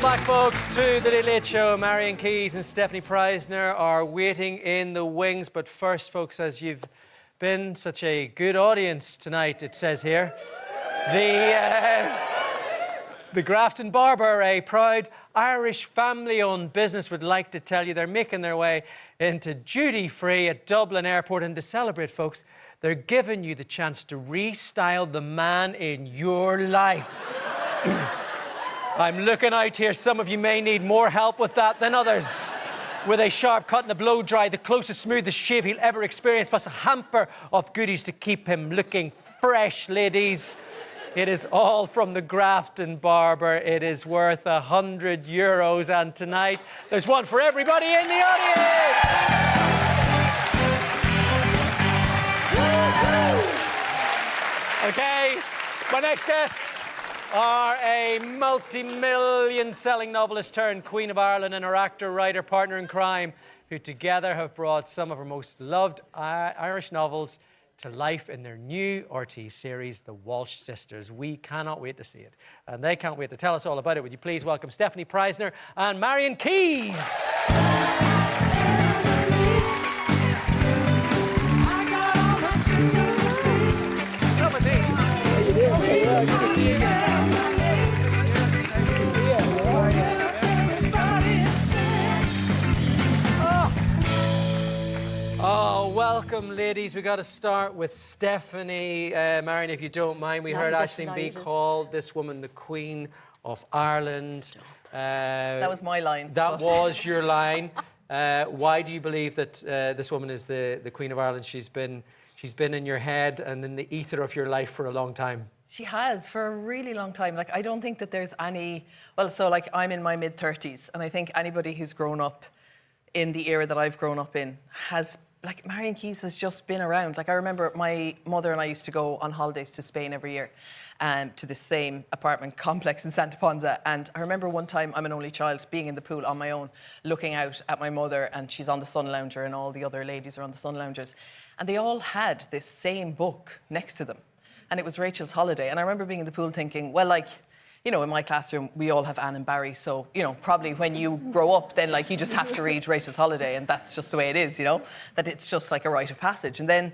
back, folks, to the Late Late Show. Marian Keyes and Stefanie Preissner are waiting in the wings. But first, folks, as you've been such a good audience tonight, it says here, the Grafton Barber, a proud Irish family-owned business, would like to tell you they're making their way into duty-free at Dublin Airport. And to celebrate, folks, they're giving you the chance to restyle the man in your life. I'm looking out here. Some of you may need more help with that than others. With a sharp cut and a blow dry, the closest, smoothest shave he'll ever experience, plus a hamper of goodies to keep him looking fresh, ladies. It is all from the Grafton Barber. It is worth €100. And tonight, there's one for everybody in the audience. Okay, my next guests are a multi-million selling novelist turned Queen of Ireland and her actor, writer, partner in crime, who together have brought some of her most loved Irish novels to life in their new RT series, The Walsh Sisters. We cannot wait to see it, and they can't wait to tell us all about it. Would you please welcome Stefanie Preissner and Marian Keyes? Good to see you again. Oh, welcome, ladies. We got to start with Stefanie. Marian, if you don't mind, we heard Aisling B call this woman the Queen of Ireland. That was my line. That was your line. Why do you believe that this woman is the Queen of Ireland? She's been in your head and in the ether of your life for a long time. She has, for a really long time. Like, I don't think that there's any... Well, so, like, I'm in my mid-30s, and I think anybody who's grown up in the era that I've grown up in has... Like, Marian Keyes has just been around. Like, I remember my mother and I used to go on holidays to Spain every year, to the same apartment complex in Santa Ponsa. And I remember one time, I'm an only child, being in the pool on my own, looking out at my mother, and she's on the sun lounger, and all the other ladies are on the sun loungers. And they all had this same book next to them. And it was Rachel's Holiday. And I remember being in the pool thinking, well, like, you know, in my classroom, we all have Anne and Barry. So, you know, probably when you grow up, then, like, you just have to read Rachel's Holiday. And that's just the way it is, you know, that it's just like a rite of passage. And then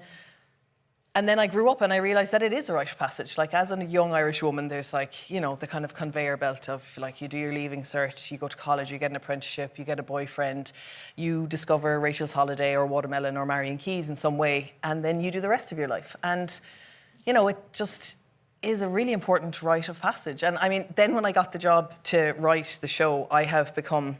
I grew up and I realised that it is a rite of passage. Like, as a young Irish woman, there's, like, you know, the kind of conveyor belt of, like, you do your leaving cert, you go to college, you get an apprenticeship, you get a boyfriend, you discover Rachel's Holiday or Watermelon or Marian Keyes in some way, and then you do the rest of your life. And... you know, it just is a really important rite of passage. And I mean, then when I got the job to write the show, I have become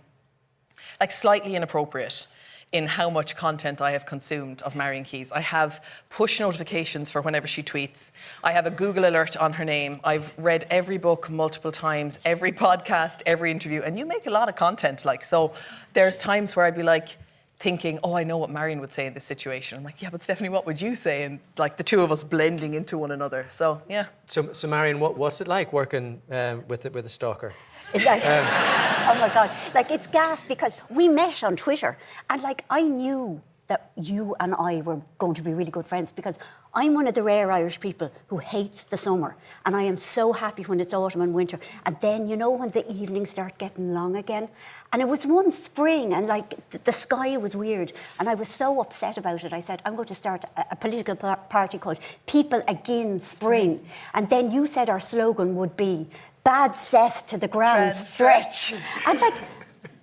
like slightly inappropriate in how much content I have consumed of Marian Keyes. I have push notifications for whenever she tweets. I have a Google alert on her name. I've read every book multiple times, every podcast, every interview. And you make a lot of content, like, so there's times where I'd be like, thinking, oh, I know what Marian would say in this situation. I'm like, yeah, but Stefanie, what would you say? And like the two of us blending into one another. So, yeah. So Marian, what's it like working with a stalker? It's like, oh my God, like it's gas because we met on Twitter and like I knew that you and I were going to be really good friends because I'm one of the rare Irish people who hates the summer and I am so happy when it's autumn and winter. And then, you know, when the evenings start getting long again. And it was one spring and like the sky was weird and I was so upset about it. I said, I'm going to start a political party called People Again Spring. And then you said our slogan would be bad cess to the grand stretch. And like,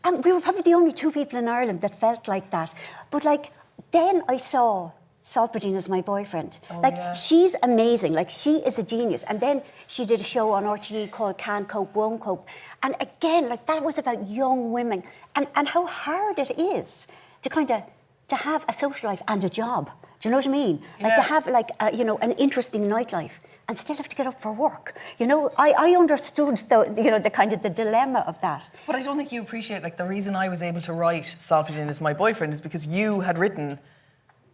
and we were probably the only two people in Ireland that felt like that. But like, then I saw Salpadine as my boyfriend. Oh, like, yeah. She's amazing. Like, she is a genius. And then she did a show on RTE called Can't Cope, Won't Cope. And again, like, that was about young women and how hard it is to kind of, to have a social life and a job. Do you know what I mean? Yeah. Like, to have, like, you know, an interesting nightlife and still have to get up for work. You know, I understood, the kind of the dilemma of that. But I don't think you appreciate, like, the reason I was able to write Salpadine as my boyfriend is because you had written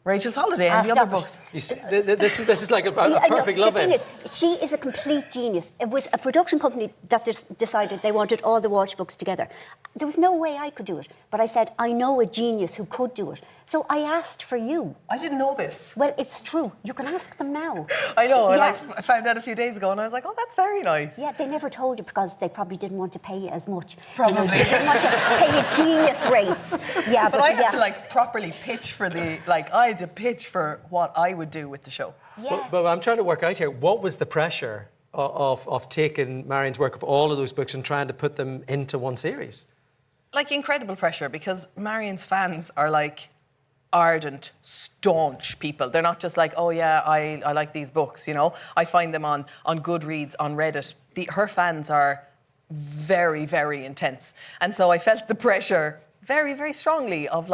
Rachel's Holiday and the other books. You see, this is like a perfect love end. The thing is, she is a complete genius. It was a production company that just decided they wanted all the Walsh books together. there was no way I could do it. But I said, I know a genius who could do it. So I asked for you. I didn't know this. Well, it's true. You can ask them now. I know. Yeah. And I found out a few days ago and I was like, oh, that's very nice. Yeah, they never told you because they probably didn't want to pay you as much. Probably. They didn't want to pay you genius rates. Yeah, but I had to properly pitch for I had to pitch for what I would do with the show. Yeah. But I'm trying to work out here, what was the pressure of taking Marian's work of all of those books and trying to put them into one series? Incredible pressure, because Marian's fans are ardent, staunch people. They're not just oh yeah, I like these books, I find them on Goodreads, on Reddit. Her fans are very, very intense. And so I felt the pressure very, very strongly of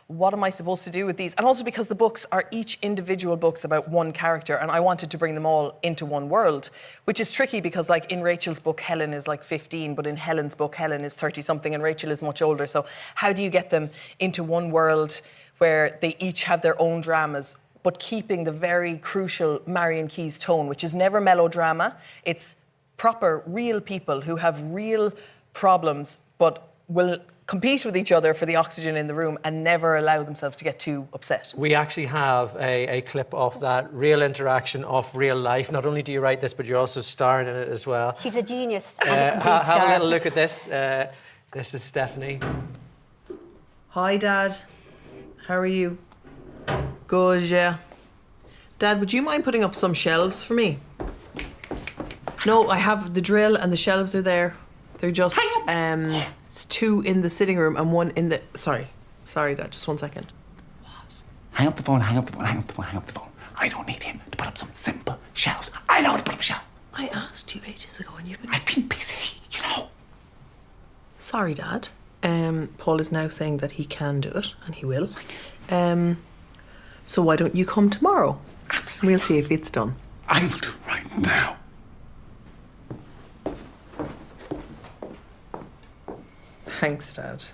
what am I supposed to do with these? And also because the books are each individual books about one character, and I wanted to bring them all into one world, which is tricky because in Rachel's book, Helen is 15, but in Helen's book, Helen is 30-something and Rachel is much older. So how do you get them into one world where they each have their own dramas, but keeping the very crucial Marian Keyes tone, which is never melodrama. It's proper, real people who have real problems, but will compete with each other for the oxygen in the room and never allow themselves to get too upset. We actually have a clip of that real interaction of real life. Not only do you write this, but you're also starring in it as well. She's a genius and a complete star. Have a little look at this. This is Stefanie. Hi, Dad. How are you? Good, yeah. Dad, would you mind putting up some shelves for me? No, I have the drill and the shelves are there. They're just, it's 2 in the sitting room and 1 in the... Sorry, Dad, just 1 second. What? Hang up the phone, hang up the phone, hang up the phone, hang up the phone. I don't need him to put up some simple shelves. I know how to put up a shelf. I asked you ages ago and you've been... I've been busy, Sorry, Dad. Paul is now saying that he can do it, and he will. So why don't you come tomorrow? And we'll see if it's done. I will do it right now. Thanks, Dad.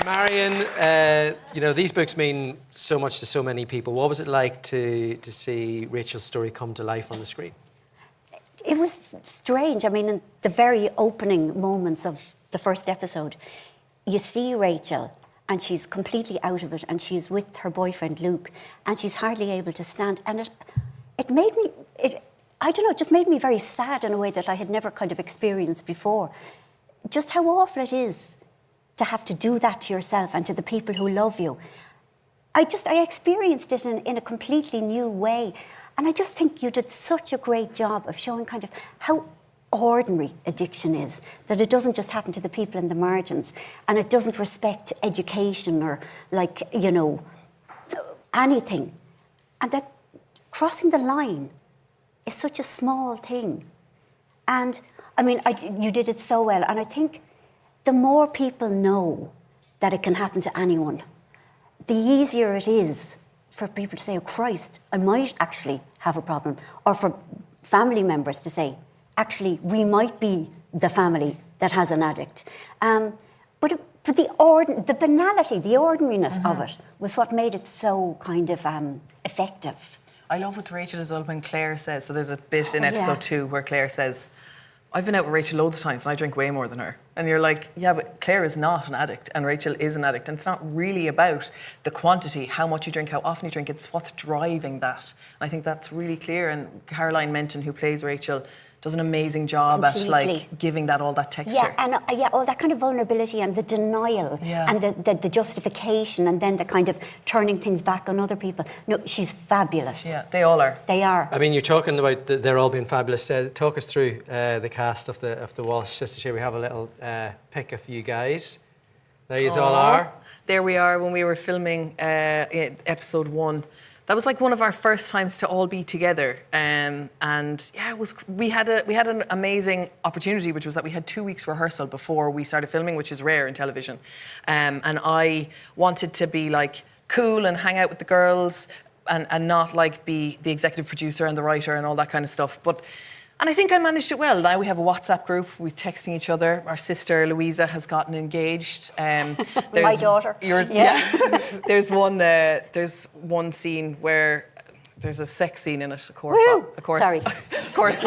Marian, these books mean so much to so many people. What was it like to see Rachel's story come to life on the screen? It was strange. I mean, in the very opening moments of the first episode, you see Rachel and she's completely out of it and she's with her boyfriend, Luke, and she's hardly able to stand. And it made me, I don't know, it just made me very sad in a way that I had never kind of experienced before. Just how awful it is to have to do that to yourself and to the people who love you. I experienced it in a completely new way. And I just think you did such a great job of showing kind of how ordinary addiction is, that it doesn't just happen to the people in the margins, and it doesn't respect education or anything. And that crossing the line is such a small thing. And I mean, you did it so well. And I think the more people know that it can happen to anyone, the easier it is for people to say, oh, Christ, I might actually have a problem. Or for family members to say, actually, we might be the family that has an addict. But the banality, the ordinariness of it was what made it so kind of effective. I love what Rachel as well when Claire says, so there's a bit in episode 2 where Claire says, I've been out with Rachel loads of times and I drink way more than her. And you're like, yeah, but Claire is not an addict and Rachel is an addict. And it's not really about the quantity, how much you drink, how often you drink. It's what's driving that. And I think that's really clear. And Caroline Menton, who plays Rachel, does an amazing job at giving all that texture. Yeah, and all that kind of vulnerability and the denial and the justification and then the kind of turning things back on other people. No, she's fabulous. Yeah, they all are. They are. I mean, you're talking about they're all being fabulous. Talk us through the cast of the Walsh, just to show we have a little pick of you guys. There you all are. There we are when we were filming episode 1. That was one of our first times to all be together, and yeah, we had an amazing opportunity, which was that we had 2 weeks rehearsal before we started filming, which is rare in television, and I wanted to be cool and hang out with the girls and not be the executive producer and the writer and all that kind of stuff, and I think I managed it well. Now we have a WhatsApp group. We're texting each other. Our sister Louisa has gotten engaged. My daughter. There's one scene where there's a sex scene in it. Of course. Sorry. Of course.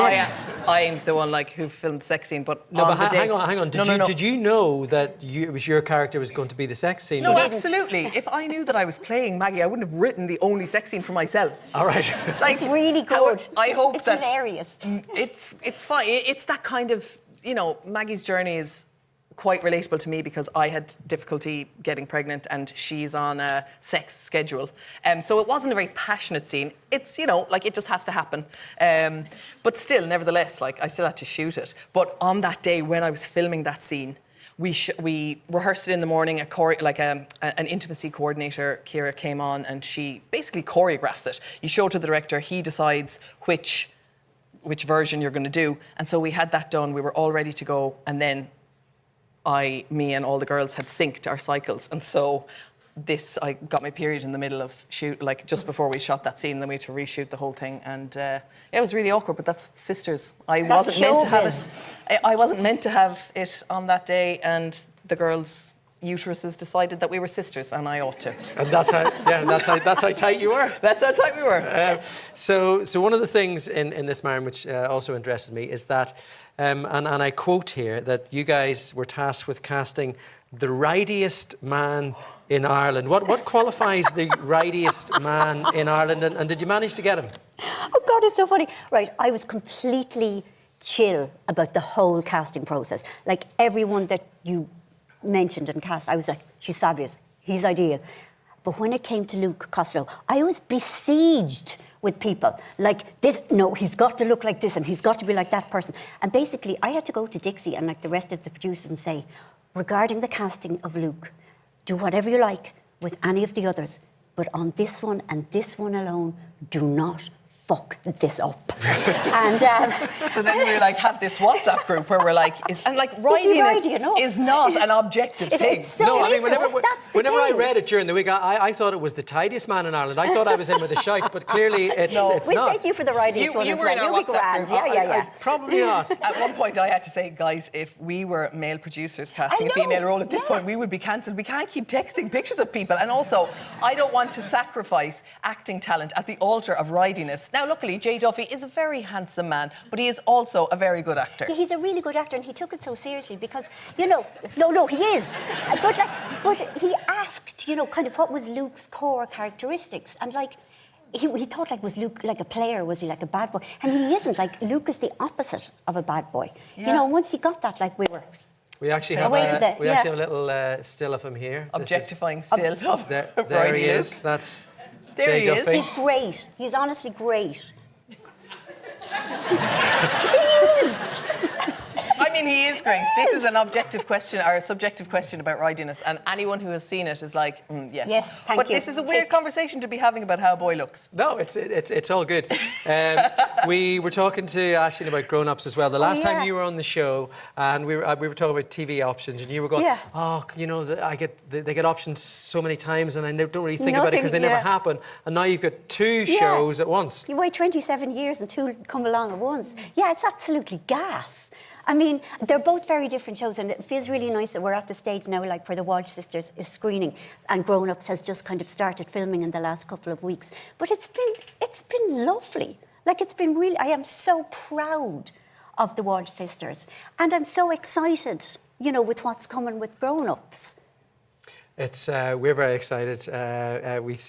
I'm the one like who filmed the sex scene, but No, on but the day... hang on. Did you know that it was your character was going to be the sex scene? No, absolutely. If I knew that I was playing Maggie, I wouldn't have written the only sex scene for myself. All right. Like, It's really good. I hope it's that hilarious. It's fine. It's that kind of, you know, Maggie's journey is quite relatable to me because I had difficulty getting pregnant and she's on a sex schedule. So it wasn't a very passionate scene. It's, you know, like it just has to happen. But still, nevertheless, like I still had to shoot it. But on that day when I was filming that scene, we rehearsed it in the morning. An intimacy coordinator, Kira, came on and she basically choreographs it. You show it to the director, he decides which version you're going to do. And so we had that done. We were all ready to go. And then me and all the girls had synced our cycles. And so I got my period in the middle of shoot, like just before we shot that scene. Then we had to reshoot the whole thing. And it was really awkward, but that's sisters. I wasn't meant to have it on that day. And the girls' uteruses decided that we were sisters and I ought to. And that's how tight you were. That's how tight we were. So one of the things in this, Marian, which also interested me, is that, and I quote here, that you guys were tasked with casting the rightiest man in Ireland. What qualifies the rightiest man in Ireland, and did you manage to get him? Oh, God, it's so funny. Right, I was completely chill about the whole casting process. Like, everyone that you mentioned and cast, I was like, she's fabulous, he's ideal. But when it came to Luke Costello, I was besieged with people like this. No, he's got to look like this and he's got to be like that person. And basically, I had to go to Dixie and like the rest of the producers and say, regarding the casting of Luke, do whatever you like with any of the others, but on this one and this one alone, do not fuck this up. And so then we like have this WhatsApp group where we're like, ridiness is not an objective thing. It's so No, I mean, whenever I thing. read it during the week, I thought it was the tidiest man in Ireland. I thought I was in with a shite, but clearly it's not. We'll take you for the rightiest one you as were well. in our You'll be WhatsApp grand. group. Yeah. Probably not. At one point, I had to say, guys, if we were male producers casting a know, female role at this point, we would be cancelled. We can't keep texting pictures of people. And also, I don't want to sacrifice acting talent at the altar of ridiness. Now, luckily, Jay Duffy is a very handsome man, but he is also a very good actor. Yeah, he's a really good actor, and he took it so seriously because, you know, no, he is. But he asked, you know, kind of what was Luke's core characteristics, and like, he thought like, was Luke like a player? Was he like a bad boy? And he isn't. Like, Luke is the opposite of a bad boy. Yeah. You know, once he got that, like, We actually have a little still of him here. Objectifying still. There he is. That's there Jay he Duffy. is. he's great. He's honestly great. He is. I mean, he is great. This is an objective question or a subjective question about ridiness, and anyone who has seen it is like, yes. Yes, thank but you. this is a weird conversation to be having about how a boy looks. No, it's all good. We were talking to Aisling about grown-ups as well. The last time you were on the show, and we were talking about TV options, and you were going, oh, you know, they get options so many times, and I don't really think about it because they never happen. And now you've got two shows at once. You wait 27 years and two come along at once. Yeah, it's absolutely gas. I mean, they're both very different shows, and it feels really nice that we're at the stage now, like where the Walsh sisters is screening, and Grown Ups has just kind of started filming in the last couple of weeks. But it's been lovely. Like, it's been really. I am so proud of the Walsh sisters, and I'm so excited, you know, with what's coming with Grown Ups. We're very excited. We've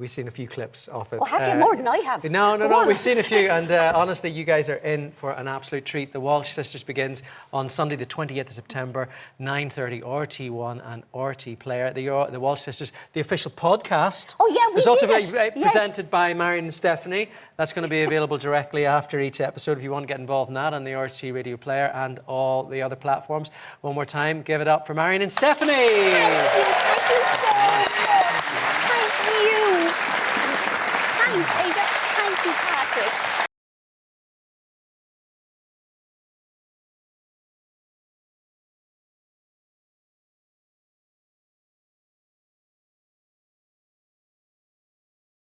seen a few clips of it. Oh, have you? More than I have. No. We've seen a few, and honestly, you guys are in for an absolute treat. The Walsh Sisters begins on Sunday, the 20th of September, 9:30, RT1 and RT Player. The Walsh Sisters, the official podcast. Oh yeah, we It's also did presented by Marian and Stefanie. That's going to be available directly after each episode if you want to get involved in that on the RT Radio Player and all the other platforms. One more time, give it up for Marian and Stephanie. Thank you.